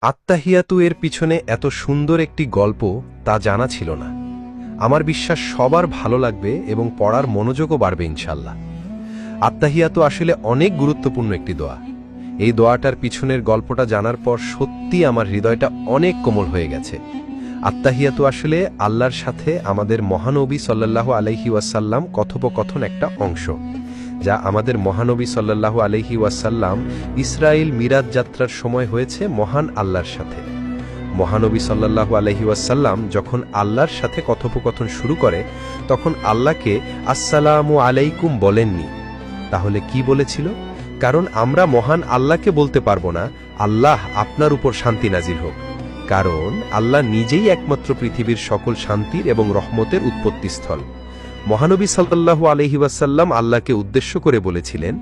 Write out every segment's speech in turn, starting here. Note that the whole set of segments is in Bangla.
আত্তাহিয়াতু এর পিছনে এত সুন্দর একটি গল্প তা জানা ছিল না। আমার বিশ্বাস সবার ভালো লাগবে এবং পড়ার মনোযোগও বাড়বে ইনশাল্লাহ। আত্তাহিয়াতু আসলে অনেক গুরুত্বপূর্ণ একটি দোয়া। এই দোয়াটার পিছনের গল্পটা জানার পর সত্যি আমার হৃদয়টা অনেক কোমল হয়ে গেছে। আত্তাহিয়াতু আসলে আল্লাহর সাথে আমাদের মহানবী সাল্লাল্লাহু আলাইহি ওয়াসাল্লাম কথোপকথন একটা অংশ, যা আমাদের মহানবী সাল্লাল্লাহু আলাইহি ওয়াসাল্লাম ইসরাইল মিরাজ যাত্রার সময় হয়েছে মহান আল্লাহর সাথে। মহানবী সাল্লাল্লাহু আলাইহি ওয়াসাল্লাম যখন আল্লাহর সাথে কথোপকথন শুরু করে তখন আল্লাহকে আসসালামু আলাইকুম বলেননি, তাহলে কি বলেছিল? কারণ আমরা মহান আল্লাহকে বলতে পারবো না আল্লাহ আপনার উপর শান্তি নাজিল হোক, কারণ আল্লাহ নিজেই একমাত্র পৃথিবীর সকল শান্তির এবং রহমতের উৎপত্তিস্থল। মহানবী সাল্লাল্লাহু আলাইহি ওয়াসাল্লাম আল্লাহকে উদ্দেশ্য করে বলেছিলেন,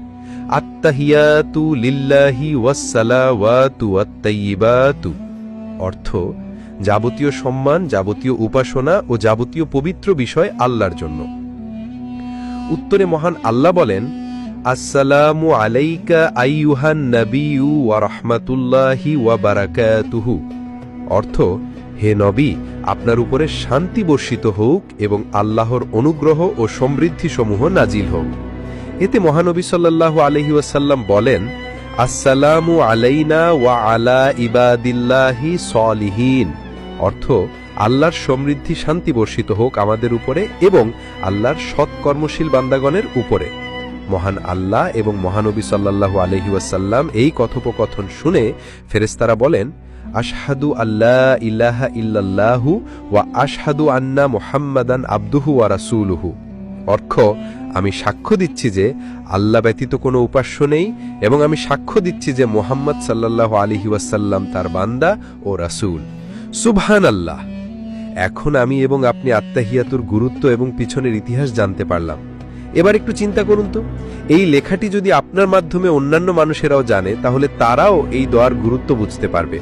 আত্তাহিয়াতু লিল্লাহি ওয়াসসালাওয়াতু আত-তাইয়্যিবাতু, অর্থ যাবতীয় সম্মান, যাবতীয় উপাসনা ও যাবতীয় পবিত্র বিষয় আল্লাহর জন্য। উত্তরে মহান আল্লাহ বলেন, আসসালামু আলাইকা আইয়ুহান নাবিয়্যু ওয়া রাহমাতুল্লাহি ওয়া বারাকাতুহু, অর্থ হে নবী, আপনার উপরে শান্তি বর্ষিত হোক এবং আল্লাহর অনুগ্রহ ও সমৃদ্ধিসমূহ নাজিল হোক। এতে মহানবী সাল্লাল্লাহু আলাইহি ওয়াসাল্লাম বলেন, আসসালামু আলাইনা ওয়া আলা ইবাদিল্লাহি সলিহিন, অর্থ আল্লাহর সমৃদ্ধি শান্তি বর্ষিত হোক আমাদের উপরে এবং আল্লাহর সৎকর্মশীল বান্দাগণের উপরে। মহান আল্লাহ এবং মহানবী সাল্লাল্লাহু আলাইহি ওয়াসাল্লাম এই কথোপকথন শুনে ফেরেশতারা বলেন, আশহাদু আল্লা ইলাহা ইল্লাল্লাহু ওয়া আশহাদু আন্না মুহাম্মাদান আবদুহু ওয়া রাসূলুহু, অর্থ আমি সাক্ষ্য দিচ্ছি যে আল্লাহ ব্যতীত কোনো উপাস্য নেই এবং আমি সাক্ষ্য দিচ্ছি যে মুহাম্মদ সাল্লাল্লাহু আলাইহি ওয়াসাল্লাম তার বান্দা ও রাসূল। সুবহানাল্লাহ। এখন আমি এবং আপনি আত্তাহিয়াতুর গুরুত্ব এবং পিছনের ইতিহাস জানতে পারলাম। এবার একটু চিন্তা করুন তো, এই লেখাটি যদি আপনার মাধ্যমে অন্যান্য মানুষেরাও জানে তাহলে তারাও এই দোয়ার গুরুত্ব বুঝতে পারবে।